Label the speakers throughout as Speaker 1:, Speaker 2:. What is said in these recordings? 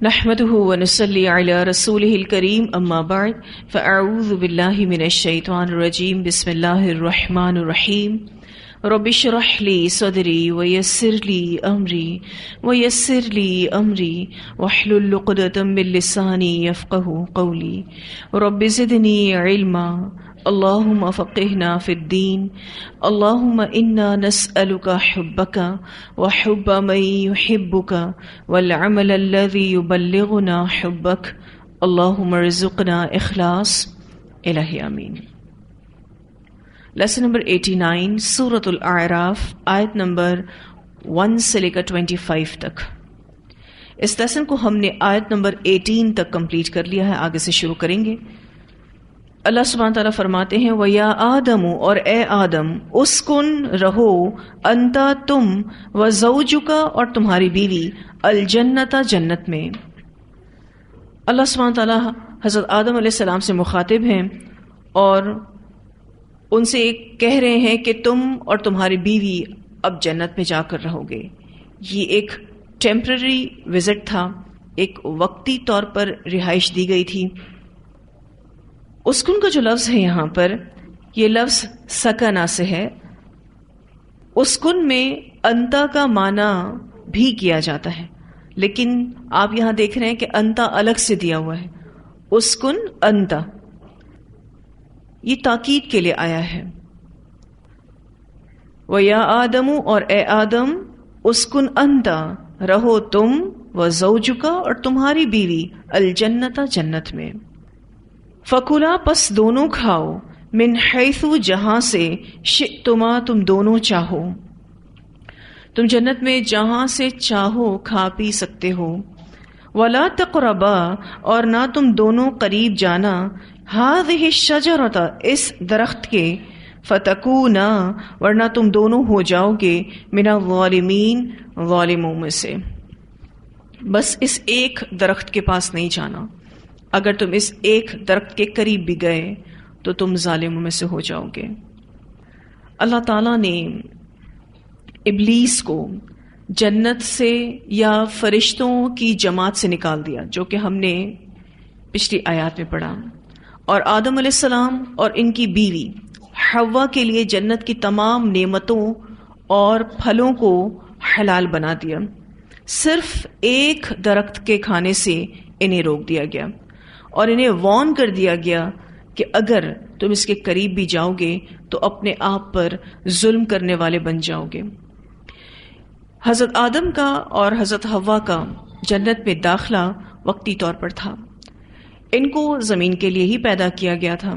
Speaker 1: نحمده ونصلي على رسوله الكريم اما بعد فاعوذ بالله من الشيطان الرجيم بسم الله الرحمن الرحيم رب اشرح لي صدري ويسر لي امري واحلل عقدة من لساني يفقهوا قولي رب زدني علما اللهم فقهنا في الدين اللهم إنا نسألك حبك وحب من يحبك والعمل الذي يبلغنا حبك اللهم ارزقنا اخلاص الہی آمین۔ لیسن نمبر 89 سورۃ الاعراف آیت نمبر 1 سے لے کر 25 تک۔ اس لیسن کو ہم نے آیت نمبر 18 تک کمپلیٹ کر لیا ہے، آگے سے شروع کریں گے۔ اللہ سبحانہ تعالیٰ فرماتے ہیں وَيَا آدَمُ اور اے آدم اسکن رہو انتا تم وزوجک اور تمہاری بیوی الجنت جنت میں۔ اللہ سبحانہ تعالیٰ حضرت آدم علیہ السلام سے مخاطب ہیں اور ان سے کہہ رہے ہیں کہ تم اور تمہاری بیوی اب جنت میں جا کر رہو گے۔ یہ ایک ٹیمپرری وزٹ تھا، ایک وقتی طور پر رہائش دی گئی تھی۔ اسکن کا جو لفظ ہے یہاں پر، یہ لفظ سکنا سے ہے۔ اسکن میں انتا کا معنی بھی کیا جاتا ہے، لیکن آپ یہاں دیکھ رہے ہیں کہ انتا الگ سے دیا ہوا ہے، اسکن انتا، یہ تاکید کے لیے آیا ہے۔ وَيَا آدَمُ اور اے آدم اسکن انتا رہو تم وزوجک اور تمہاری بیوی الجنت جنت میں۔ فَكُلَا پس دونوں کھاؤ من حیث جہاں سے شئتما تم دونوں چاہو، تم جنت میں جہاں سے چاہو کھا پی سکتے ہو۔ وَلَا تَقْرَبَا اور نہ تم دونوں قریب جانا هَذِهِ الشَّجَرَةَ اس درخت کے، فَتَكُونَا ورنہ تم دونوں ہو جاؤ گے من الظالمین ظالموں میں سے۔ بس اس ایک درخت کے پاس نہیں جانا، اگر تم اس ایک درخت کے قریب بھی گئے تو تم ظالموں میں سے ہو جاؤ گے۔ اللہ تعالیٰ نے ابلیس کو جنت سے یا فرشتوں کی جماعت سے نکال دیا، جو کہ ہم نے پچھلی آیات میں پڑھا، اور آدم علیہ السلام اور ان کی بیوی حوا کے لیے جنت کی تمام نعمتوں اور پھلوں کو حلال بنا دیا۔ صرف ایک درخت کے کھانے سے انہیں روک دیا گیا اور انہیں وارن کر دیا گیا کہ اگر تم اس کے قریب بھی جاؤ گے تو اپنے آپ پر ظلم کرنے والے بن جاؤ گے۔ حضرت آدم کا اور حضرت حوا کا جنت میں داخلہ وقتی طور پر تھا، ان کو زمین کے لیے ہی پیدا کیا گیا تھا،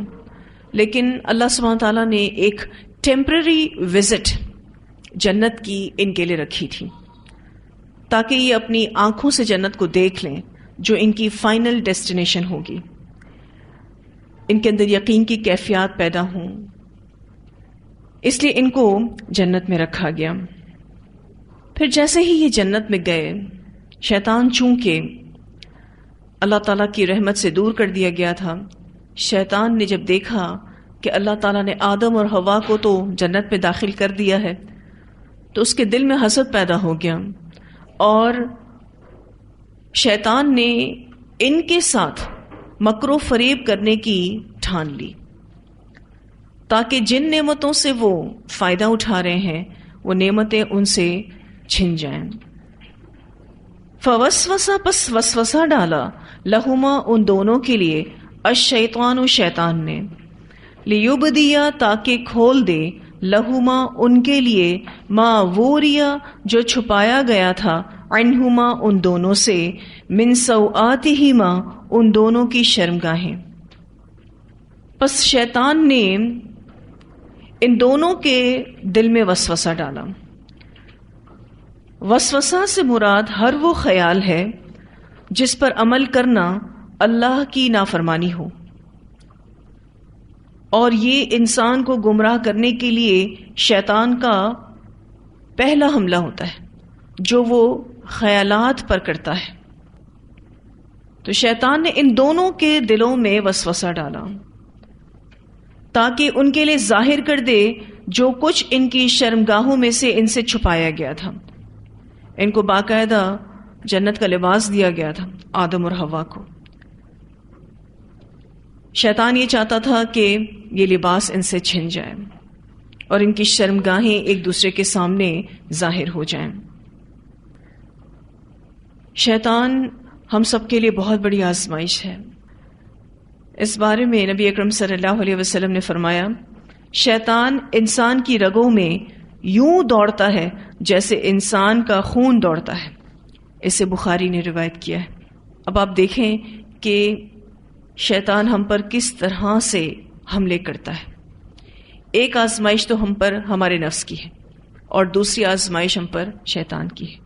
Speaker 1: لیکن اللہ سبحانہ تعالیٰ نے ایک ٹیمپرری وزٹ جنت کی ان کے لیے رکھی تھی، تاکہ یہ اپنی آنکھوں سے جنت کو دیکھ لیں جو ان کی فائنل ڈیسٹینیشن ہوگی، ان کے اندر یقین کی کیفیات پیدا ہوں، اس لیے ان کو جنت میں رکھا گیا۔ پھر جیسے ہی یہ جنت میں گئے، شیطان چونکہ اللہ تعالیٰ کی رحمت سے دور کر دیا گیا تھا، شیطان نے جب دیکھا کہ اللہ تعالیٰ نے آدم اور حوا کو تو جنت میں داخل کر دیا ہے، تو اس کے دل میں حسد پیدا ہو گیا اور شیطان نے ان کے ساتھ مکر و فریب کرنے کی ٹھان لی، تاکہ جن نعمتوں سے وہ فائدہ اٹھا رہے ہیں وہ نعمتیں ان سے چھن جائیں۔ فوسوسہ پس وسوسہ ڈالا لہما ان دونوں کے لیے الشیطان شیطان نے، لیبدیا تاکہ کھول دے لہما ان کے لیے ما ووریا جو چھپایا گیا تھا عنہما ان دونوں سے من سوآتہما ان دونوں کی شرمگاہیں۔ پس شیطان نے ان دونوں کے دل میں وسوسہ ڈالا۔ وسوسہ سے مراد ہر وہ خیال ہے جس پر عمل کرنا اللہ کی نافرمانی ہو، اور یہ انسان کو گمراہ کرنے کے لیے شیطان کا پہلا حملہ ہوتا ہے جو وہ خیالات پر کرتا ہے۔ تو شیطان نے ان دونوں کے دلوں میں وسوسہ ڈالا تاکہ ان کے لیے ظاہر کر دے جو کچھ ان کی شرمگاہوں میں سے ان سے چھپایا گیا تھا۔ ان کو باقاعدہ جنت کا لباس دیا گیا تھا آدم اور حوا کو. شیطان یہ چاہتا تھا کہ یہ لباس ان سے چھن جائے اور ان کی شرمگاہیں ایک دوسرے کے سامنے ظاہر ہو جائیں. شیطان ہم سب کے لیے بہت بڑی آزمائش ہے. اس بارے میں نبی اکرم صلی اللہ علیہ وسلم نے فرمایا، شیطان انسان کی رگوں میں یوں دوڑتا ہے جیسے انسان کا خون دوڑتا ہے. اسے بخاری نے روایت کیا ہے. اب آپ دیکھیں کہ شیطان ہم پر کس طرح سے حملے کرتا ہے. ایک آزمائش تو ہم پر ہمارے نفس کی ہے اور دوسری آزمائش ہم پر شیطان کی ہے.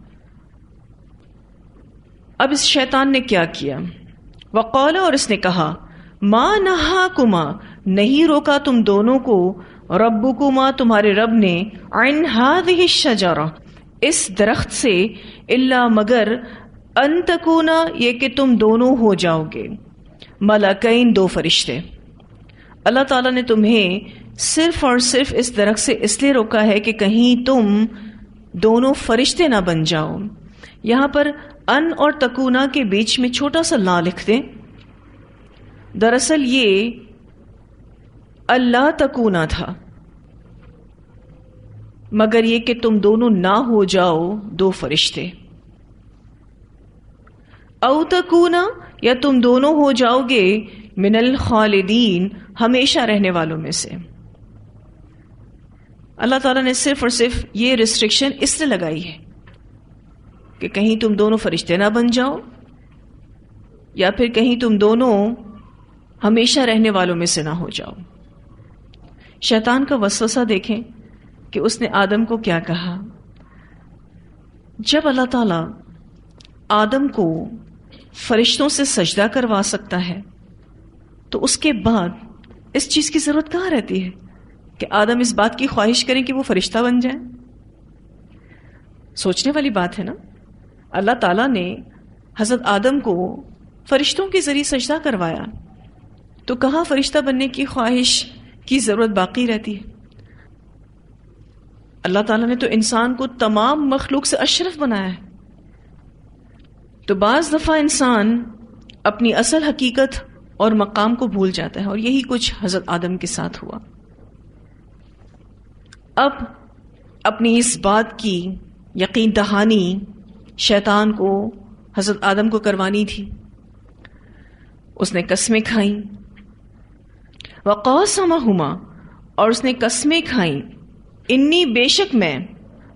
Speaker 1: اب اس شیطان نے کیا کیا؟ وقال، اور اس نے کہا، ما نہاکما، نہیں روکا تم دونوں کو، ربکما، تمہارے رب نے، عن ہذہ الشجرہ، اس درخت سے، الا مگر، ان تکونا، یہ کہ تم دونوں ہو جاؤ گے، ملکین، دو فرشتے. اللہ تعالیٰ نے تمہیں صرف اور صرف اس درخت سے اس لیے روکا ہے کہ کہیں تم دونوں فرشتے نہ بن جاؤ. یہاں پر ان اور تکونا کے بیچ میں چھوٹا سا لا لکھ دیں. دراصل یہ اللہ تکونا تھا، مگر یہ کہ تم دونوں نہ ہو جاؤ دو فرشتے. او تکونا، یا تم دونوں ہو جاؤ گے من الخالدین، ہمیشہ رہنے والوں میں سے. اللہ تعالیٰ نے صرف اور صرف یہ ریسٹرکشن اس لیے لگائی ہے کہ کہیں تم دونوں فرشتے نہ بن جاؤ، یا پھر کہیں تم دونوں ہمیشہ رہنے والوں میں سے نہ ہو جاؤ. شیطان کا وسوسہ دیکھیں کہ اس نے آدم کو کیا کہا. جب اللہ تعالیٰ آدم کو فرشتوں سے سجدہ کروا سکتا ہے تو اس کے بعد اس چیز کی ضرورت کہاں رہتی ہے کہ آدم اس بات کی خواہش کریں کہ وہ فرشتہ بن جائیں؟ سوچنے والی بات ہے نا. اللہ تعالیٰ نے حضرت آدم کو فرشتوں کے ذریعے سجدہ کروایا تو کہاں فرشتہ بننے کی خواہش کی ضرورت باقی رہتی ہے؟ اللہ تعالیٰ نے تو انسان کو تمام مخلوق سے اشرف بنایا ہے. تو بعض دفعہ انسان اپنی اصل حقیقت اور مقام کو بھول جاتا ہے، اور یہی کچھ حضرت آدم کے ساتھ ہوا. اب اپنی اس بات کی یقین دہانی شیطان کو حضرت آدم کو کروانی تھی. اس نے قسمیں کھائیں، وقاسمہما، اور اس نے قسمیں کھائیں، انی، بے شک میں،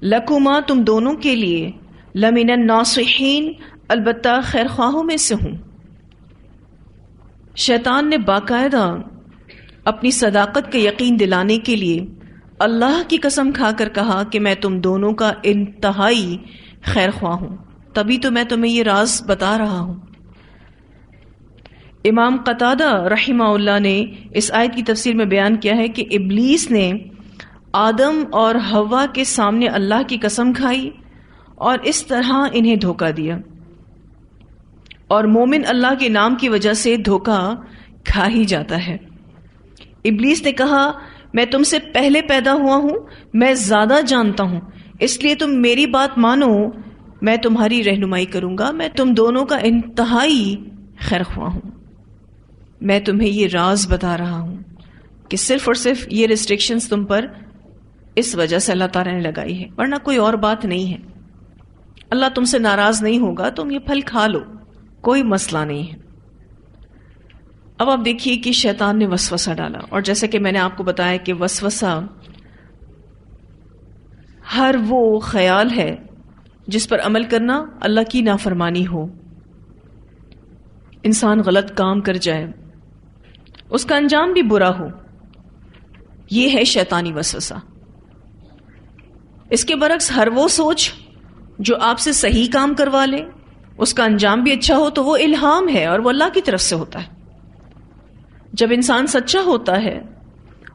Speaker 1: لکما، تم دونوں کے لیے، لمن الناصحین، البتہ خیر خواہوں میں سے ہوں. شیطان نے باقاعدہ اپنی صداقت کا یقین دلانے کے لیے اللہ کی قسم کھا کر کہا کہ میں تم دونوں کا انتہائی خیر خواہ ہوں، تبھی تو میں تمہیں یہ راز بتا رہا ہوں. امام قتادہ رحمہ اللہ نے اس آیت کی تفسیر میں بیان کیا ہے کہ ابلیس نے آدم اور حوا کے سامنے اللہ کی قسم کھائی اور اس طرح انہیں دھوکہ دیا، اور مومن اللہ کے نام کی وجہ سے دھوکہ کھا ہی جاتا ہے. ابلیس نے کہا، میں تم سے پہلے پیدا ہوا ہوں، میں زیادہ جانتا ہوں، اس لیے تم میری بات مانو، میں تمہاری رہنمائی کروں گا، میں تم دونوں کا انتہائی خیر خواہ ہوں. میں تمہیں یہ راز بتا رہا ہوں کہ صرف اور صرف یہ ریسٹرکشنز تم پر اس وجہ سے اللہ تعالیٰ نے لگائی ہے، ورنہ کوئی اور بات نہیں ہے. اللہ تم سے ناراض نہیں ہوگا، تم یہ پھل کھا لو، کوئی مسئلہ نہیں ہے. اب آپ دیکھیے کہ شیطان نے وسوسہ ڈالا، اور جیسے کہ میں نے آپ کو بتایا کہ وسوسہ ہر وہ خیال ہے جس پر عمل کرنا اللہ کی نافرمانی ہو، انسان غلط کام کر جائے، اس کا انجام بھی برا ہو، یہ ہے شیطانی وسوسہ. اس کے برعکس ہر وہ سوچ جو آپ سے صحیح کام کروا لے، اس کا انجام بھی اچھا ہو، تو وہ الہام ہے اور وہ اللہ کی طرف سے ہوتا ہے. جب انسان سچا ہوتا ہے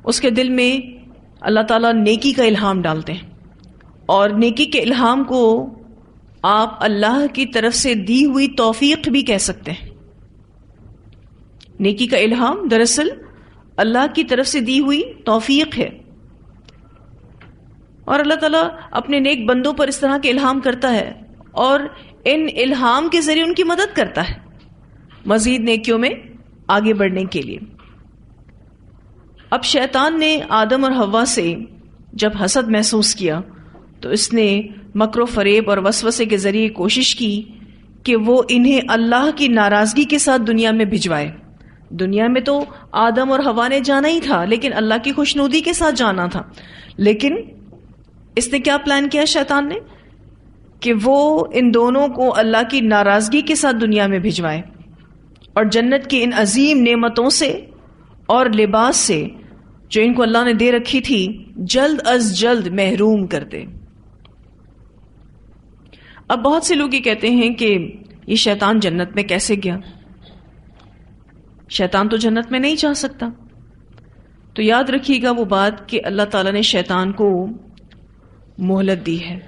Speaker 1: اس کے دل میں اللہ تعالیٰ نیکی کا الہام ڈالتے ہیں، اور نیکی کے الہام کو آپ اللہ کی طرف سے دی ہوئی توفیق بھی کہہ سکتے ہیں. نیکی کا الہام دراصل اللہ کی طرف سے دی ہوئی توفیق ہے، اور اللہ تعالیٰ اپنے نیک بندوں پر اس طرح کے الہام کرتا ہے، اور ان الہام کے ذریعے ان کی مدد کرتا ہے مزید نیکیوں میں آگے بڑھنے کے لیے۔ اب شیطان نے آدم اور حوا سے جب حسد محسوس کیا تو اس نے مکر و فریب اور وسوسے کے ذریعے کوشش کی کہ وہ انہیں اللہ کی ناراضگی کے ساتھ دنیا میں بھجوائے۔ دنیا میں تو آدم اور حوا نے جانا ہی تھا، لیکن اللہ کی خوشنودی کے ساتھ جانا تھا۔ لیکن اس نے کیا پلان کیا شیطان نے کہ وہ ان دونوں کو اللہ کی ناراضگی کے ساتھ دنیا میں بھجوائے اور جنت کی ان عظیم نعمتوں سے اور لباس سے جو ان کو اللہ نے دے رکھی تھی جلد از جلد محروم کر دے۔ اب بہت سے لوگ یہ کہتے ہیں کہ یہ شیطان جنت میں کیسے گیا؟ شیطان تو جنت میں نہیں جا سکتا۔ تو یاد رکھیے گا وہ بات کہ اللہ تعالیٰ نے شیطان کو مہلت دی ہے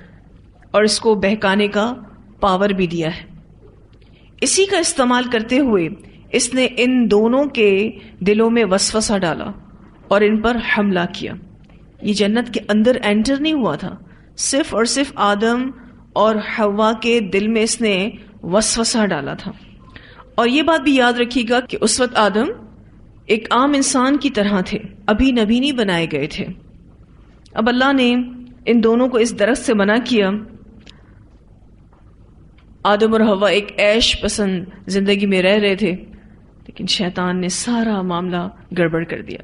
Speaker 1: اور اس کو بہکانے کا پاور بھی دیا ہے۔ اسی کا استعمال کرتے ہوئے اس نے ان دونوں کے دلوں میں وسوسہ ڈالا اور ان پر حملہ کیا۔ یہ جنت کے اندر انٹر نہیں ہوا تھا، صرف اور صرف آدم اور حوا کے دل میں اس نے وسوسہ ڈالا تھا۔ اور یہ بات بھی یاد رکھیے گا کہ اس وقت آدم ایک عام انسان کی طرح تھے، ابھی نبی نہیں بنائے گئے تھے۔ اب اللہ نے ان دونوں کو اس درخت سے منع کیا۔ آدم اور حوا ایک عیش پسند زندگی میں رہ رہے تھے، لیکن شیطان نے سارا معاملہ گڑبڑ کر دیا۔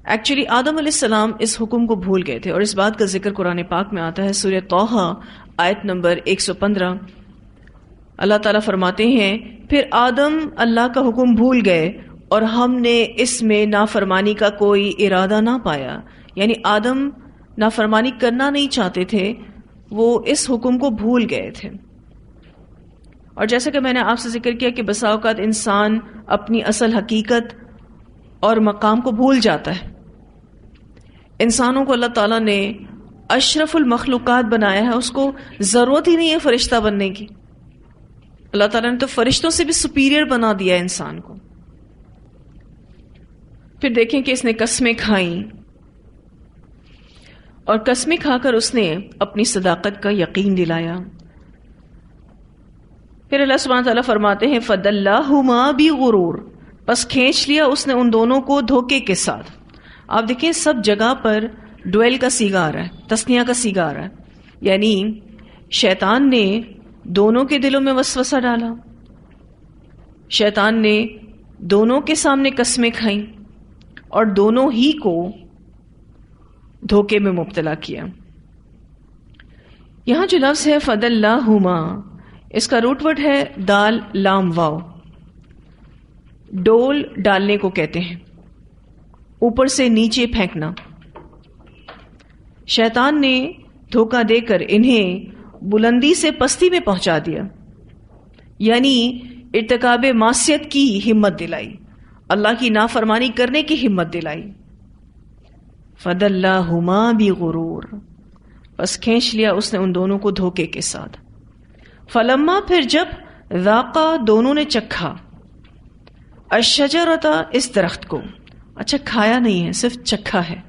Speaker 1: ایکچولی آدم علیہ السلام اس حکم کو بھول گئے تھے، اور اس بات کا ذکر قرآن پاک میں آتا ہے، سورہ طٰہٰ آیت نمبر 115۔ اللہ تعالیٰ فرماتے ہیں، پھر آدم اللہ کا حکم بھول گئے اور ہم نے اس میں نافرمانی کا کوئی ارادہ نہ پایا۔ یعنی آدم نافرمانی کرنا نہیں چاہتے تھے، وہ اس حکم کو بھول گئے تھے۔ اور جیسا کہ میں نے آپ سے ذکر کیا کہ بسا اوقات انسان اپنی اصل حقیقت اور مقام کو بھول جاتا ہے۔ انسانوں کو اللہ تعالیٰ نے اشرف المخلوقات بنایا ہے، اس کو ضرورت ہی نہیں ہے فرشتہ بننے کی۔ اللہ تعالیٰ نے تو فرشتوں سے بھی سپیریئر بنا دیا ہے انسان کو۔ پھر دیکھیں کہ اس نے قسمیں کھائیں، اور قسمیں کھا کر اس نے اپنی صداقت کا یقین دلایا۔ پھر اللہ سبحانہ تعالیٰ فرماتے ہیں فَدَلَّاهُمَا بِغُرُورٍ، پس کھینچ لیا اس نے ان دونوں کو دھوکے کے ساتھ۔ آپ دیکھیں سب جگہ پر ڈویل کا صیغہ آ رہا ہے، تثنیہ کا صیغہ آ رہا ہے، یعنی شیطان نے دونوں کے دلوں میں وسوسہ ڈالا، شیطان نے دونوں کے سامنے قسمیں کھائیں اور دونوں ہی کو دھوکے میں مبتلا کیا۔ یہاں جو لفظ ہے فَدَلَّاهُمَا، اس کا روٹ ورڈ ہے دال لام واو۔ ڈول ڈالنے کو کہتے ہیں، اوپر سے نیچے پھینکنا۔ شیطان نے دھوکہ دے کر انہیں بلندی سے پستی میں پہنچا دیا، یعنی ارتکاب معصیت کی ہمت دلائی، اللہ کی نافرمانی کرنے کی ہمت دلائی۔ فَدَلَّاهُمَا بِغُرُورٍ، بس کھینچ لیا اس نے ان دونوں کو دھوکے کے ساتھ۔ فلما، پھر جب ذاقا، دونوں نے چکھا، الشجرۃ، اس درخت کو، اچھا کھایا نہیں ہے، صرف چکھا ہے،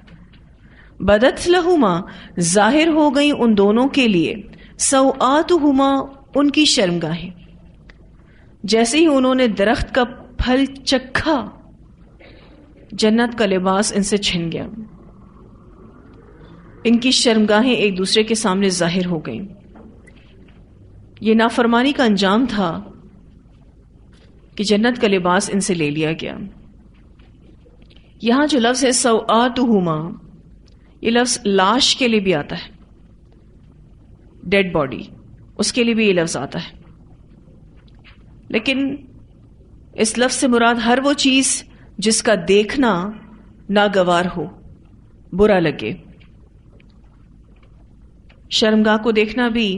Speaker 1: بدت لہما، ظاہر ہو گئی ان دونوں کے لیے، سوآتہما، ان کی شرمگاہیں۔ جیسے ہی انہوں نے درخت کا پھل چکھا، جنت کا لباس ان سے چھن گیا، ان کی شرمگاہیں ایک دوسرے کے سامنے ظاہر ہو گئیں۔ یہ نافرمانی کا انجام تھا کہ جنت کا لباس ان سے لے لیا گیا۔ یہاں جو لفظ ہے سوآتہما، یہ لفظ لاش کے لیے بھی آتا ہے، ڈیڈ باڈی، اس کے لیے بھی یہ لفظ آتا ہے، لیکن اس لفظ سے مراد ہر وہ چیز جس کا دیکھنا ناگوار ہو، برا لگے۔ شرمگاہ کو دیکھنا بھی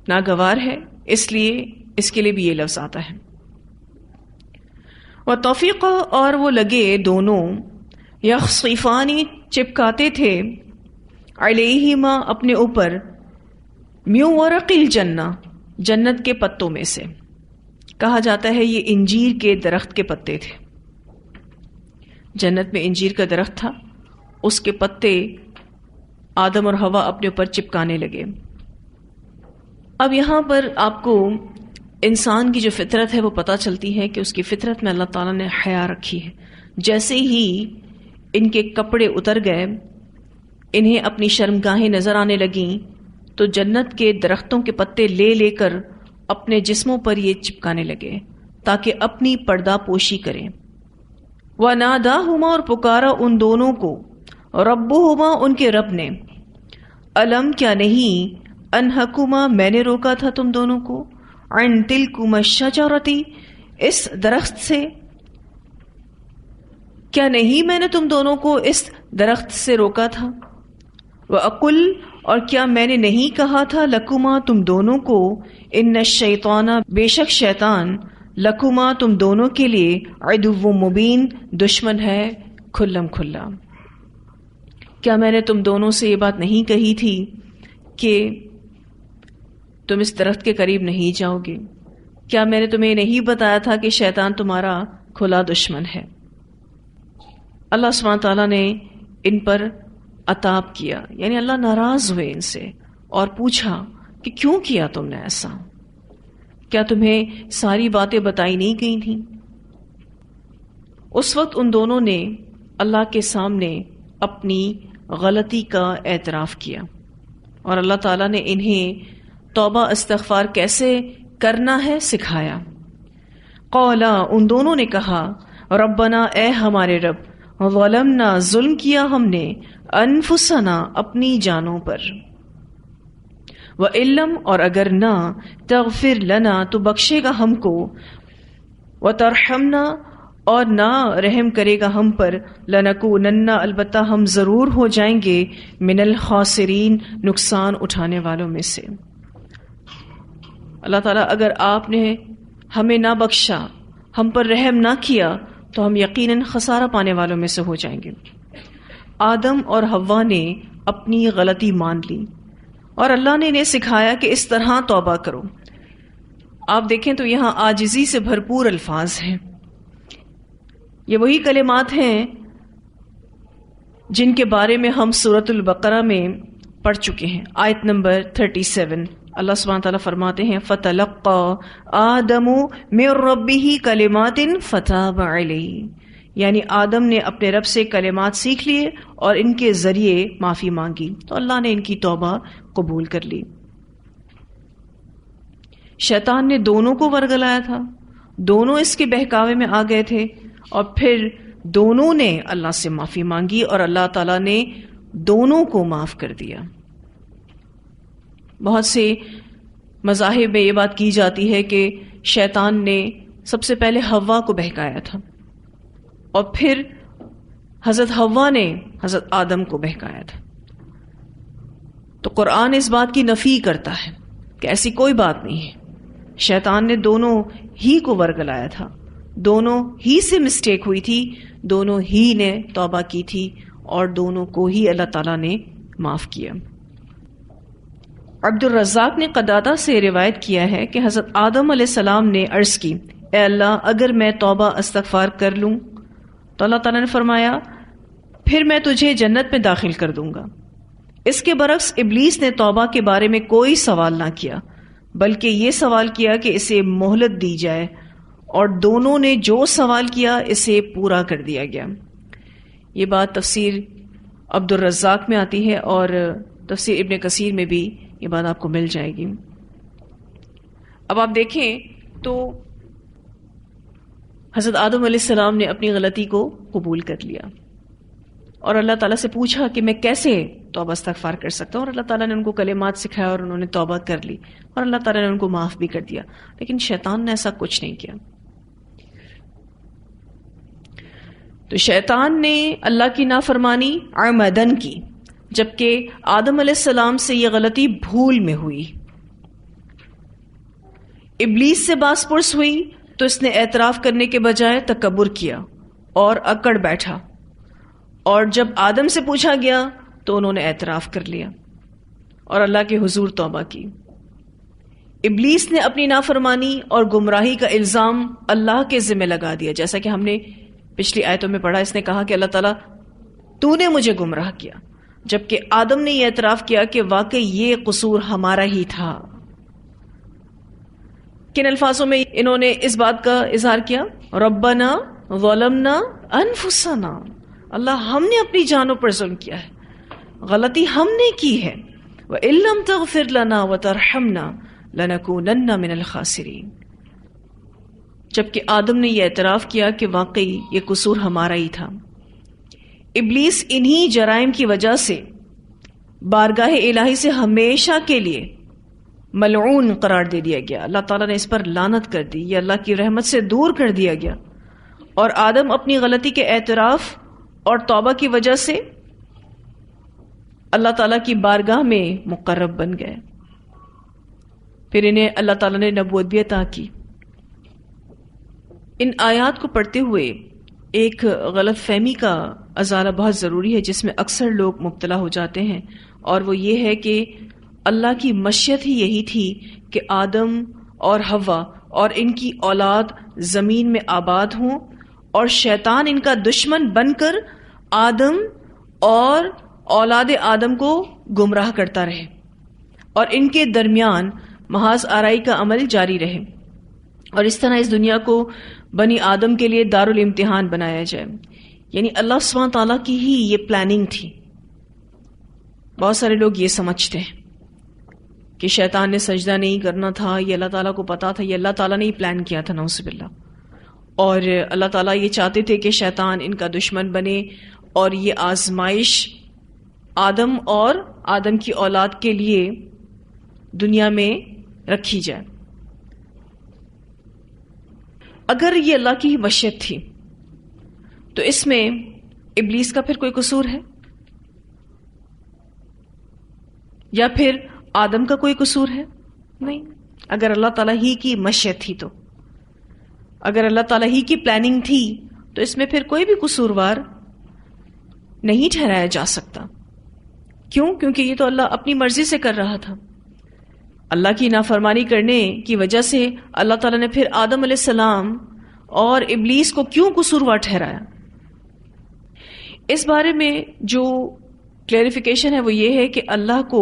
Speaker 1: ناگوار ہے، اس لیے اس کے لیے بھی یہ لفظ آتا ہے۔ وَطَفِقَ، اور وہ لگے دونوں، یخصفانی، چپکاتے تھے، علیہما، اپنے اوپر، من ورق الجنہ، جنت کے پتوں میں سے۔ کہا جاتا ہے یہ انجیر کے درخت کے پتے تھے، جنت میں انجیر کا درخت تھا، اس کے پتے آدم اور حوا اپنے اوپر چپکانے لگے۔ اب یہاں پر آپ کو انسان کی جو فطرت ہے وہ پتہ چلتی ہے کہ اس کی فطرت میں اللہ تعالیٰ نے حیا رکھی ہے. جیسے ہی ان کے کپڑے اتر گئے، انہیں اپنی شرمگاہیں نظر آنے لگیں، تو جنت کے درختوں کے پتے لے لے کر اپنے جسموں پر یہ چپکانے لگے تاکہ اپنی پردہ پوشی کریں. وَنَادَاهُمَا، اور پکارا ان دونوں کو، رَبُّهُمَا، ان کے رب نے، الم، کیا نہیں، انہکما، میں نے روکا تھا تم دونوں کو، عن تلکما الشجرۃ، اس درخت سے، کیا نہیں میں نے تم دونوں کو اس درخت سے روکا تھا. وَأَقُلْ، اور کیا میں نے نہیں کہا تھا، لکما، تم دونوں کو، ان الشیطان، بے شک شیطان، لکما، تم دونوں کے لیے، عدو مبین، دشمن ہے کھلم کھلا. کیا میں نے تم دونوں سے یہ بات نہیں کہی تھی کہ تم اس درخت کے قریب نہیں جاؤ گے؟ کیا میں نے تمہیں نہیں بتایا تھا کہ شیطان تمہارا کھلا دشمن ہے؟ اللہ سبحانہ تعالیٰ نے ان پر عتاب کیا، یعنی اللہ ناراض ہوئے ان سے اور پوچھا کہ کیوں کیا تم نے ایسا؟ کیا تمہیں ساری باتیں بتائی نہیں گئی تھیں؟ اس وقت ان دونوں نے اللہ کے سامنے اپنی غلطی کا اعتراف کیا اور اللہ تعالیٰ نے انہیں توبہ استغفار کیسے کرنا ہے سکھایا. قولا، ان دونوں نے کہا، ربنا، اے ہمارے رب، ظلمنا، ظلم کیا ہم نے، انفسنا، اپنی جانوں پر، وَإِلَّمْ، اور اگر نہ، تغفر لنا، تو بخشے گا ہم کو، وَتَرْحَمْنَا، اور نہ رحم کرے گا ہم پر، لَنَكُونَنَّ، البتہ ہم ضرور ہو جائیں گے، من الخاسرین، نقصان اٹھانے والوں میں سے. اللہ تعالیٰ اگر آپ نے ہمیں نہ بخشا، ہم پر رحم نہ کیا، تو ہم یقیناً خسارہ پانے والوں میں سے ہو جائیں گے. آدم اور حوا نے اپنی غلطی مان لی اور اللہ نے انہیں سکھایا کہ اس طرح توبہ کرو. آپ دیکھیں تو یہاں عاجزی سے بھرپور الفاظ ہیں. یہ وہی کلمات ہیں جن کے بارے میں ہم سورۃ البقرہ میں پڑھ چکے ہیں. آیت نمبر 37 اللہ سبحانہ تعالیٰ فرماتے ہیں، فَتَلَقَّى آدَمُ مِن رَبِّهِ كَلِمَاتٍ فَتَابَ عَلَيْهِ، یعنی آدم نے اپنے رب سے کلمات سیکھ لیے اور ان کے ذریعے معافی مانگی تو اللہ نے ان کی توبہ قبول کر لی. شیطان نے دونوں کو ورگلایا تھا، دونوں اس کے بہکاوے میں آ گئے تھے اور پھر دونوں نے اللہ سے معافی مانگی اور اللہ تعالیٰ نے دونوں کو معاف کر دیا. بہت سے مذاہب میں یہ بات کی جاتی ہے کہ شیطان نے سب سے پہلے حوا کو بہکایا تھا اور پھر حضرت حوا نے حضرت آدم کو بہکایا تھا. تو قرآن اس بات کی نفی کرتا ہے کہ ایسی کوئی بات نہیں ہے. شیطان نے دونوں ہی کو ورگلایا تھا، دونوں ہی سے مسٹیک ہوئی تھی، دونوں ہی نے توبہ کی تھی اور دونوں کو ہی اللہ تعالیٰ نے معاف کیا. عبد الرزاق نے قتادہ سے روایت کیا ہے کہ حضرت آدم علیہ السلام نے عرض کی، اے اللہ، اگر میں توبہ استغفار کر لوں تو اللہ تعالیٰ نے فرمایا پھر میں تجھے جنت میں داخل کر دوں گا. اس کے برعکس ابلیس نے توبہ کے بارے میں کوئی سوال نہ کیا بلکہ یہ سوال کیا کہ اسے مہلت دی جائے، اور دونوں نے جو سوال کیا اسے پورا کر دیا گیا. یہ بات تفسیر عبد الرزاق میں آتی ہے اور تفسیر ابن کثیر میں بھی یہ بات آپ کو مل جائے گی. اب آپ دیکھیں تو حضرت آدم علیہ السلام نے اپنی غلطی کو قبول کر لیا اور اللہ تعالیٰ سے پوچھا کہ میں کیسے توبہ استغفار کر سکتا ہوں، اور اللہ تعالیٰ نے ان کو کلمات سکھایا اور انہوں نے توبہ کر لی اور اللہ تعالیٰ نے ان کو معاف بھی کر دیا. لیکن شیطان نے ایسا کچھ نہیں کیا. تو شیطان نے اللہ کی نافرمانی عمدن کی، جبکہ آدم علیہ السلام سے یہ غلطی بھول میں ہوئی. ابلیس سے باس پرس ہوئی تو اس نے اعتراف کرنے کے بجائے تکبر کیا اور اکڑ بیٹھا، اور جب آدم سے پوچھا گیا تو انہوں نے اعتراف کر لیا اور اللہ کے حضور توبہ کی. ابلیس نے اپنی نافرمانی اور گمراہی کا الزام اللہ کے ذمہ لگا دیا، جیسا کہ ہم نے پچھلی آیتوں میں پڑھا. اس نے کہا کہ اللہ تعالیٰ تو نے مجھے گمراہ کیا، جبکہ آدم نے یہ اعتراف کیا کہ واقعی یہ قصور ہمارا ہی تھا. کن الفاظوں میں انہوں نے اس بات کا اظہار کیا؟ ربنا ظلمنا انفسنا، اللہ ہم نے اپنی جانوں پر ظلم کیا ہے، غلطی ہم نے کی ہے، وَإِن لَّمْ تَغْفِرْ لَنَا وَتَرْحَمْنَا لَنَكُونَنَّ مِنَ الْخَاسِرِينَ۔ جبکہ آدم نے یہ اعتراف کیا کہ واقعی یہ قصور ہمارا ہی تھا۔ ابلیس انہی جرائم کی وجہ سے بارگاہ الہی سے ہمیشہ کے لیے ملعون قرار دے دیا گیا، اللہ تعالیٰ نے اس پر لعنت کر دی، یہ اللہ کی رحمت سے دور کر دیا گیا، اور آدم اپنی غلطی کے اعتراف اور توبہ کی وجہ سے اللہ تعالیٰ کی بارگاہ میں مقرب بن گئے۔ پھر انہیں اللہ تعالیٰ نے نبوت بھی عطا کی۔ ان آیات کو پڑھتے ہوئے ایک غلط فہمی کا ازالہ بہت ضروری ہے جس میں اکثر لوگ مبتلا ہو جاتے ہیں، اور وہ یہ ہے کہ اللہ کی مشیت ہی یہی تھی کہ آدم اور حوا اور ان کی اولاد زمین میں آباد ہوں، اور شیطان ان کا دشمن بن کر آدم اور اولاد آدم کو گمراہ کرتا رہے، اور ان کے درمیان محض آرائی کا عمل جاری رہے، اور اس طرح اس دنیا کو بنی آدم کے لیے دارالامتحان بنایا جائے۔ یعنی اللہ سبحانہ تعالیٰ کی ہی یہ پلاننگ تھی۔ بہت سارے لوگ یہ سمجھتے ہیں کہ شیطان نے سجدہ نہیں کرنا تھا، یہ اللہ تعالیٰ کو پتا تھا، یہ اللہ تعالیٰ نے ہی پلان کیا تھا، نعوذ باللہ، اور اللہ تعالیٰ یہ چاہتے تھے کہ شیطان ان کا دشمن بنے، اور یہ آزمائش آدم اور آدم کی اولاد کے لیے دنیا میں رکھی جائے۔ اگر یہ اللہ کی ہی مشیت تھی تو اس میں ابلیس کا پھر کوئی قصور ہے؟ یا پھر آدم کا کوئی قصور ہے؟ نہیں۔ اگر اللہ تعالیٰ ہی کی مشیت تھی، تو اگر اللہ تعالیٰ ہی کی پلاننگ تھی تو اس میں پھر کوئی بھی قصوروار نہیں ٹھہرایا جا سکتا۔ کیوں؟ کیونکہ یہ تو اللہ اپنی مرضی سے کر رہا تھا۔ اللہ کی نافرمانی کرنے کی وجہ سے اللہ تعالیٰ نے پھر آدم علیہ السلام اور ابلیس کو کیوں قصوروار ٹھہرایا؟ اس بارے میں جو کلیریفیکیشن ہے وہ یہ ہے کہ اللہ کو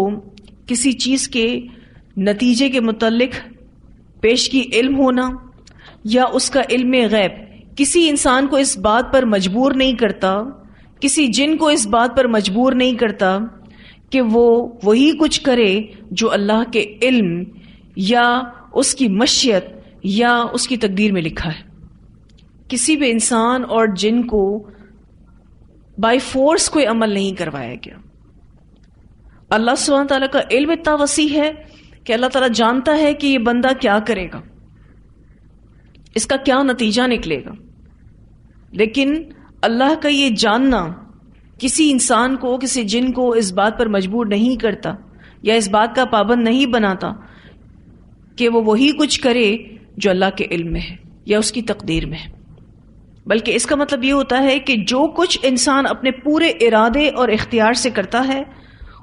Speaker 1: کسی چیز کے نتیجے کے متعلق پیشگی علم ہونا یا اس کا علم غیب کسی انسان کو اس بات پر مجبور نہیں کرتا، کسی جن کو اس بات پر مجبور نہیں کرتا کہ وہ وہی کچھ کرے جو اللہ کے علم یا اس کی مشیت یا اس کی تقدیر میں لکھا ہے۔ کسی بھی انسان اور جن کو بائی فورس کوئی عمل نہیں کروایا گیا۔ اللہ سبحانہ تعالیٰ کا علم اتنا وسیع ہے کہ اللہ تعالیٰ جانتا ہے کہ یہ بندہ کیا کرے گا، اس کا کیا نتیجہ نکلے گا، لیکن اللہ کا یہ جاننا کسی انسان کو، کسی جن کو اس بات پر مجبور نہیں کرتا یا اس بات کا پابند نہیں بناتا کہ وہ وہی کچھ کرے جو اللہ کے علم میں ہے یا اس کی تقدیر میں ہے، بلکہ اس کا مطلب یہ ہوتا ہے کہ جو کچھ انسان اپنے پورے ارادے اور اختیار سے کرتا ہے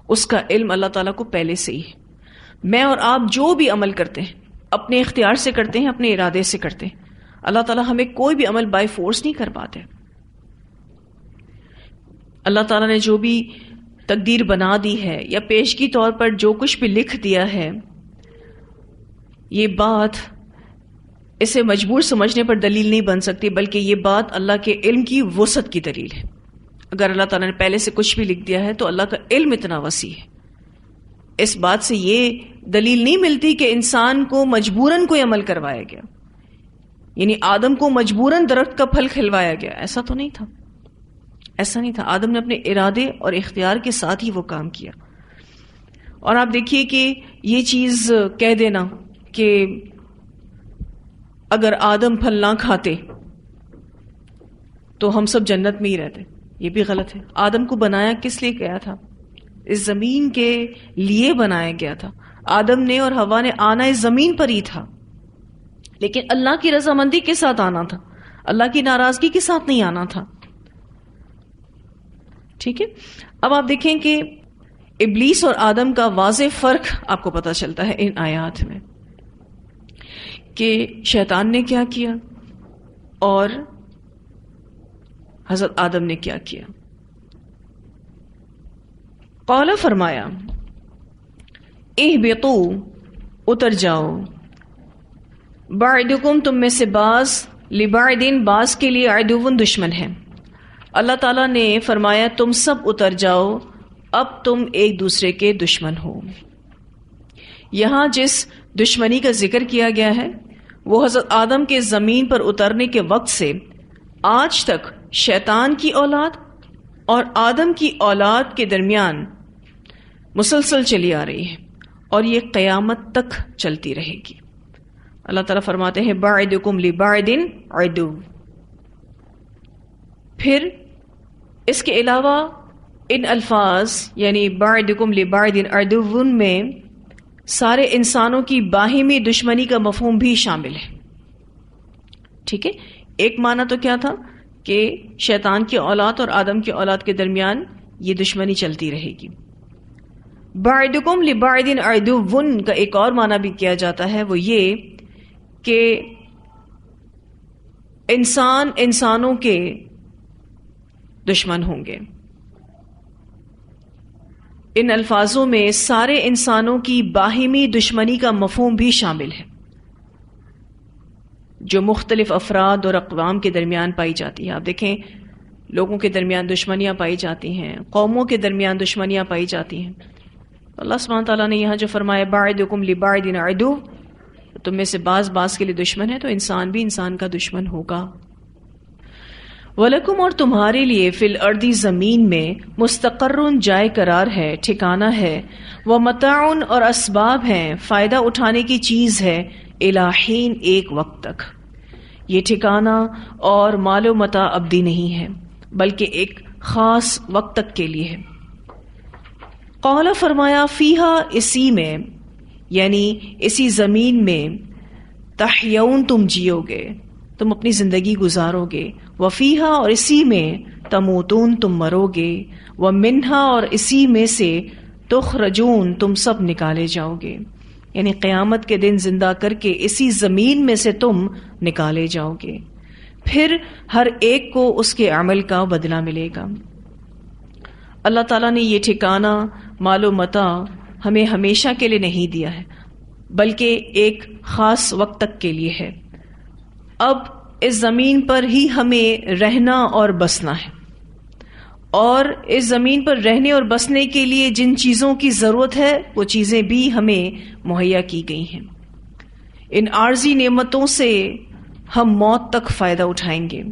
Speaker 1: اس کا علم اللہ تعالیٰ کو پہلے سے ہی ہے۔ میں اور آپ جو بھی عمل کرتے ہیں اپنے اختیار سے کرتے ہیں، اپنے ارادے سے کرتے ہیں، اللہ تعالیٰ ہمیں کوئی بھی عمل بائی فورس نہیں کرواتے۔ اللہ تعالیٰ نے جو بھی تقدیر بنا دی ہے یا پیشگی طور پر جو کچھ بھی لکھ دیا ہے، یہ بات اسے مجبور سمجھنے پر دلیل نہیں بن سکتی، بلکہ یہ بات اللہ کے علم کی وسعت کی دلیل ہے۔ اگر اللہ تعالیٰ نے پہلے سے کچھ بھی لکھ دیا ہے تو اللہ کا علم اتنا وسیع ہے۔ اس بات سے یہ دلیل نہیں ملتی کہ انسان کو مجبوراً کوئی عمل کروایا گیا، یعنی آدم کو مجبوراً درخت کا پھل کھلوایا گیا، ایسا تو نہیں تھا، ایسا نہیں تھا۔ آدم نے اپنے ارادے اور اختیار کے ساتھ ہی وہ کام کیا۔ اور آپ دیکھیے کہ یہ چیز کہہ دینا کہ اگر آدم پھل نہ کھاتے تو ہم سب جنت میں ہی رہتے، یہ بھی غلط ہے۔ آدم کو بنایا کس لیے گیا تھا؟ اس زمین کے لیے بنایا گیا تھا۔ آدم نے اور حوا نے آنا اس زمین پر ہی تھا، لیکن اللہ کی رضامندی کے ساتھ آنا تھا، اللہ کی ناراضگی کے ساتھ نہیں آنا تھا۔ ٹھیک ہے، اب آپ دیکھیں کہ ابلیس اور آدم کا واضح فرق آپ کو پتہ چلتا ہے ان آیات میں کہ شیطان نے کیا کیا اور حضرت آدم نے کیا کیا۔ قال فرمایا، اہبطوا اتر جاؤ، بعدکم تم میں سے بعض، لبعدن بعض کے لیے، عدوٌ دشمن ہے۔ اللہ تعالیٰ نے فرمایا تم سب اتر جاؤ، اب تم ایک دوسرے کے دشمن ہو۔ یہاں جس دشمنی کا ذکر کیا گیا ہے وہ حضرت آدم کے زمین پر اترنے کے وقت سے آج تک شیطان کی اولاد اور آدم کی اولاد کے درمیان مسلسل چلی آ رہی ہے، اور یہ قیامت تک چلتی رہے گی۔ اللہ تعالیٰ فرماتے ہیں بعدکم لبعد عدو۔ پھر اس کے علاوہ ان الفاظ یعنی بعدکم لبعد عدو میں سارے انسانوں کی باہمی دشمنی کا مفہوم بھی شامل ہے۔ ٹھیک ہے، ایک معنی تو کیا تھا کہ شیطان کی اولاد اور آدم کی اولاد کے درمیان یہ دشمنی چلتی رہے گی۔ بعدکم لبعد عدو کا ایک اور معنی بھی کیا جاتا ہے، وہ یہ کہ انسان انسانوں کے دشمن ہوں گے۔ ان الفاظوں میں سارے انسانوں کی باہمی دشمنی کا مفہوم بھی شامل ہے، جو مختلف افراد اور اقوام کے درمیان پائی جاتی ہے۔ آپ دیکھیں لوگوں کے درمیان دشمنیاں پائی جاتی ہیں، قوموں کے درمیان دشمنیاں پائی جاتی ہیں۔ اللہ سبحانہ تعالیٰ نے یہاں جو فرمایا بعدکم لبعد عدو، تم میں سے بعض کے لیے دشمن ہے، تو انسان بھی انسان کا دشمن ہوگا۔ وَلَكُمْ اور تمہارے لیے فی الارض زمین میں مستقرٌ جائے قرار ہے، ٹھکانہ ہے، ومتاع اور اسباب ہیں، فائدہ اٹھانے کی چیز ہے، الی حین ایک وقت تک۔ یہ ٹھکانہ اور مال و متاع ابدی نہیں ہے بلکہ ایک خاص وقت تک کے لیے ہے۔ قال فرمایا فیہا اسی میں یعنی اسی زمین میں، تحیون تم جیو گے، تم اپنی زندگی گزارو گے، وفیہا اور اسی میں، تموتون تم مرو گے، ومنہا اور اسی میں سے، تخرجون تم سب نکالے جاؤ گے، یعنی قیامت کے دن زندہ کر کے اسی زمین میں سے تم نکالے جاؤ گے، پھر ہر ایک کو اس کے عمل کا بدلہ ملے گا۔ اللہ تعالیٰ نے یہ ٹھکانہ مال و متاع ہمیں ہمیشہ کے لیے نہیں دیا ہے بلکہ ایک خاص وقت تک کے لیے ہے۔ اب اس زمین پر ہی ہمیں رہنا اور بسنا ہے، اور اس زمین پر رہنے اور بسنے کے لیے جن چیزوں کی ضرورت ہے وہ چیزیں بھی ہمیں مہیا کی گئی ہیں۔ ان عارضی نعمتوں سے ہم موت تک فائدہ اٹھائیں گے۔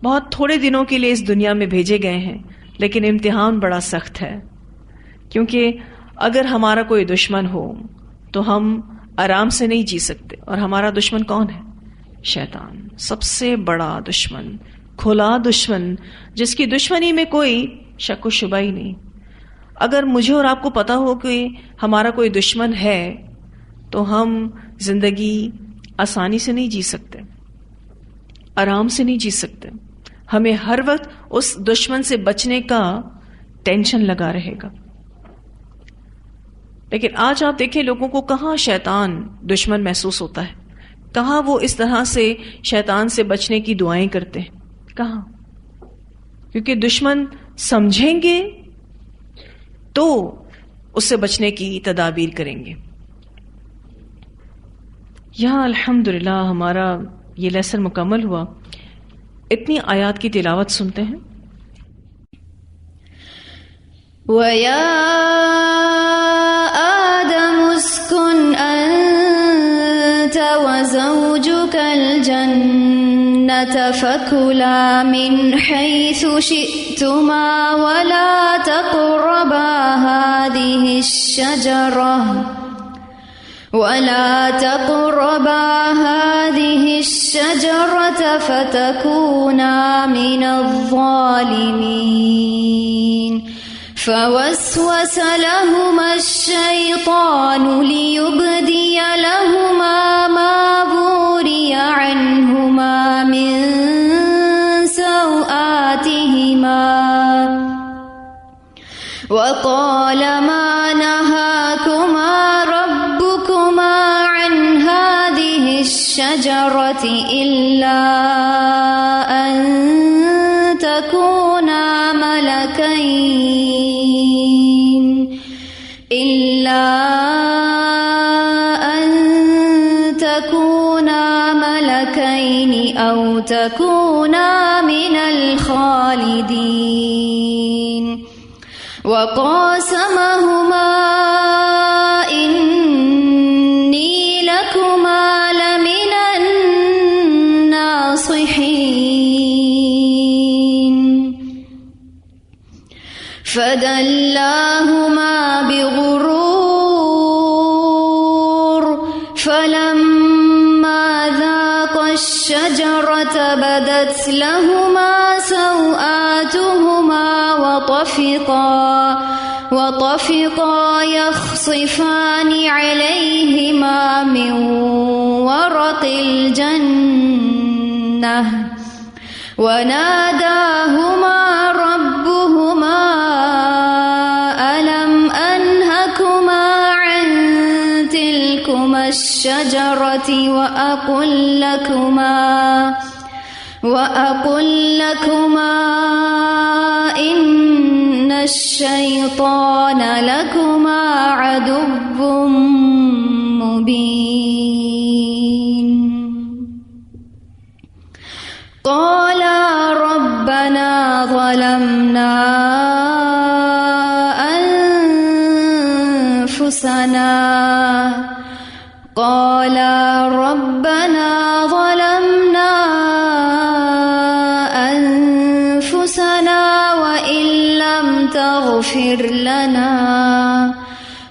Speaker 1: بہت تھوڑے دنوں کے لیے اس دنیا میں بھیجے گئے ہیں، لیکن امتحان بڑا سخت ہے، کیونکہ اگر ہمارا کوئی دشمن ہو تو ہم آرام سے نہیں جی سکتے، اور ہمارا دشمن کون ہے؟ شیطان، سب سے بڑا دشمن، کھلا دشمن، جس کی دشمنی میں کوئی شک و شبہ ہی نہیں۔ اگر مجھے اور آپ کو پتا ہو کہ ہمارا کوئی دشمن ہے تو ہم زندگی آسانی سے نہیں جی سکتے، آرام سے نہیں جی سکتے، ہمیں ہر وقت اس دشمن سے بچنے کا ٹینشن لگا رہے گا۔ لیکن آج آپ دیکھیں لوگوں کو کہاں شیطان دشمن محسوس ہوتا ہے، کہاں وہ اس طرح سے شیطان سے بچنے کی دعائیں کرتے ہیں، کہاں؟ کیونکہ دشمن سمجھیں گے تو اس سے بچنے کی تدابیر کریں گے۔ یہاں الحمدللہ ہمارا یہ لیسن مکمل ہوا۔ اتنی آیات کی تلاوت سنتے ہیں۔
Speaker 2: وَيَا آدَمُ اسْكُنْ أَنْتَ وَزَوْجُكَ الْجَنَّةَ فَكُلَا مِنْ حَيْثُ شِئْتُمَا وَلَا تَقْرَبَا هَٰذِهِ الشَّجَرَةَ فَتَكُونَا مِنَ الظَّالِمِينَ فوسوس لهما الشيطان ليبدي لهما ما وري عنهما من سوآتهما وقال ما نهاكما ربكما عن هذه الشجرة إلا أن تكونا ملكين تكونا من الخالدين وقاسمهما إني لكما لمن الناصحين فدلاهما بغرور فلما ذاقا الشجرة بدت لهما سوآتهما وطفقا يخصفان عليهما من ورق الجنة وناداهما ربهما ألم أنهكما عن تلكما الشجرة وأقل لكما إن الشيطان لكما عدو مبين قالا ربنا ظلمنا أنفسنا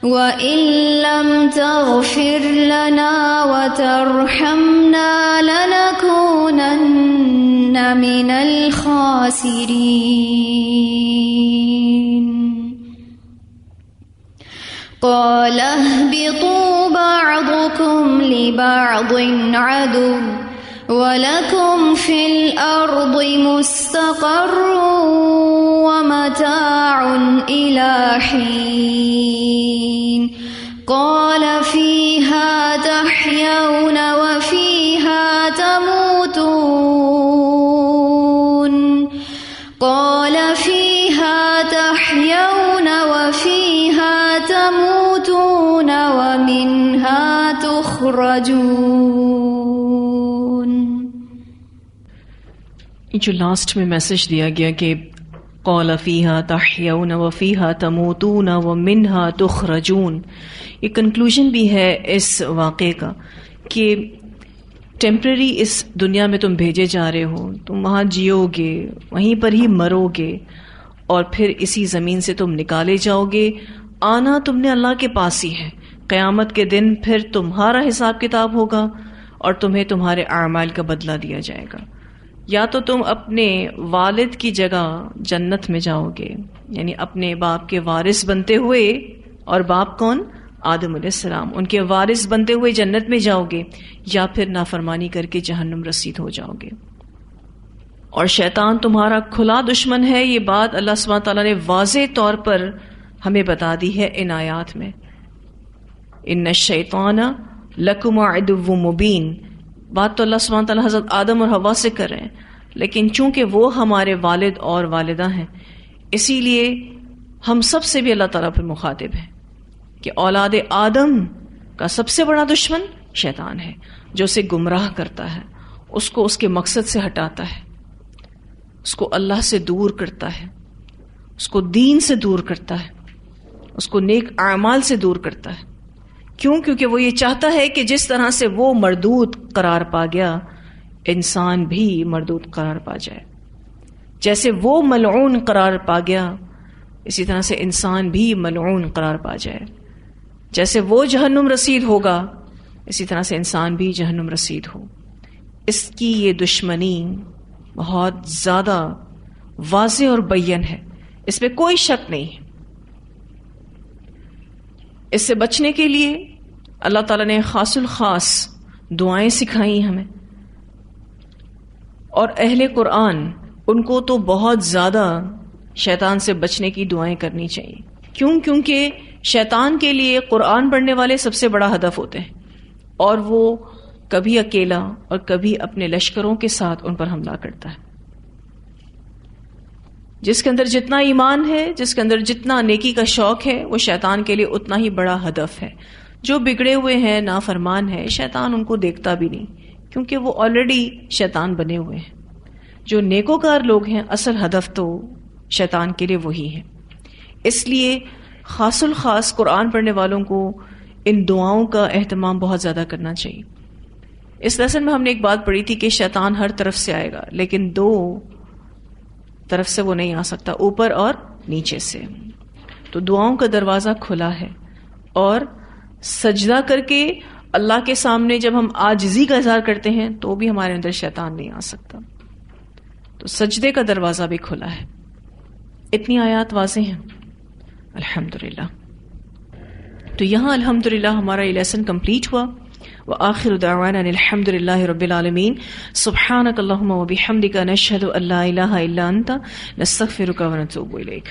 Speaker 2: وإن لم تغفر لنا وترحمنا لنكونن من الخاسرين قال اهبطوا بعضكم لبعض عدو ولكم في الأرض مستقر ومتاع إلى حين قال فيها تحيون وفيها تموتون ومنها تخرجون.
Speaker 1: جو لاسٹ میں میسج دیا گیا کہ قال فیہا تحیون وفیہا تموتون ومنہا تخرجون، یہ کنکلوژن بھی ہے اس واقعے کا کہ ٹیمپرری اس دنیا میں تم بھیجے جا رہے ہو، تم وہاں جیو گے، وہیں پر ہی مرو گے، اور پھر اسی زمین سے تم نکالے جاؤ گے. آنا تم نے اللہ کے پاس ہی ہے. قیامت کے دن پھر تمہارا حساب کتاب ہوگا اور تمہیں تمہارے اعمال کا بدلہ دیا جائے گا. یا تو تم اپنے والد کی جگہ جنت میں جاؤ گے، یعنی اپنے باپ کے وارث بنتے ہوئے، اور باپ کون؟ آدم علیہ السلام، ان کے وارث بنتے ہوئے جنت میں جاؤ گے، یا پھر نافرمانی کر کے جہنم رسید ہو جاؤ گے. اور شیطان تمہارا کھلا دشمن ہے. یہ بات اللہ سبحانہ تعالیٰ نے واضح طور پر ہمیں بتا دی ہے ان آیات میں. ان الشیطان لکم عدو مبین. بات تو اللہ سبحانہ تعالیٰ حضرت آدم اور حوا سے کر رہے ہیں، لیکن چونکہ وہ ہمارے والد اور والدہ ہیں، اسی لیے ہم سب سے بھی اللہ تعالیٰ پر مخاطب ہیں کہ اولاد آدم کا سب سے بڑا دشمن شیطان ہے، جو اسے گمراہ کرتا ہے، اس کو اس کے مقصد سے ہٹاتا ہے، اس کو اللہ سے دور کرتا ہے، اس کو دین سے دور کرتا ہے، اس کو نیک اعمال سے دور کرتا ہے. کیوں؟ کیونکہ وہ یہ چاہتا ہے کہ جس طرح سے وہ مردود قرار پا گیا، انسان بھی مردود قرار پا جائے. جیسے وہ ملعون قرار پا گیا، اسی طرح سے انسان بھی ملعون قرار پا جائے. جیسے وہ جہنم رسید ہوگا، اسی طرح سے انسان بھی جہنم رسید ہو. اس کی یہ دشمنی بہت زیادہ واضح اور بین ہے، اس پہ کوئی شک نہیں ہے. اس سے بچنے کے لیے اللہ تعالیٰ نے خاص الخاص دعائیں سکھائی ہمیں، اور اہل قرآن ان کو تو بہت زیادہ شیطان سے بچنے کی دعائیں کرنی چاہیے. کیوں؟ کیونکہ شیطان کے لیے قرآن پڑھنے والے سب سے بڑا ہدف ہوتے ہیں، اور وہ کبھی اکیلا اور کبھی اپنے لشکروں کے ساتھ ان پر حملہ کرتا ہے. جس کے اندر جتنا ایمان ہے، جس کے اندر جتنا نیکی کا شوق ہے، وہ شیطان کے لیے اتنا ہی بڑا ہدف ہے. جو بگڑے ہوئے ہیں، نافرمان ہے، شیطان ان کو دیکھتا بھی نہیں، کیونکہ وہ آلریڈی شیطان بنے ہوئے ہیں. جو نیکوکار لوگ ہیں اصل ہدف تو شیطان کے لیے وہی ہے. اس لیے خاص الخاص قرآن پڑھنے والوں کو ان دعاؤں کا اہتمام بہت زیادہ کرنا چاہیے. اس لیسن میں ہم نے ایک بات پڑھی تھی کہ شیطان ہر طرف سے آئے گا، لیکن دو طرف سے وہ نہیں آ سکتا، اوپر اور نیچے سے. تو دعاؤں کا دروازہ کھلا ہے، اور سجدہ کر کے اللہ کے سامنے جب ہم عاجزی کا اظہار کرتے ہیں تو بھی ہمارے اندر شیطان نہیں آ سکتا. تو سجدے کا دروازہ بھی کھلا ہے. اتنی آیات واضح ہیں الحمدللہ. تو یہاں الحمدللہ ہمارا یہ لیسن کمپلیٹ ہوا. وآخر دعوانا الحمد للہ رب العالمین. سبحانک اللہم وبحمدک نشہد ان لا الہ الا انت نستغفرک ونتوب الیک.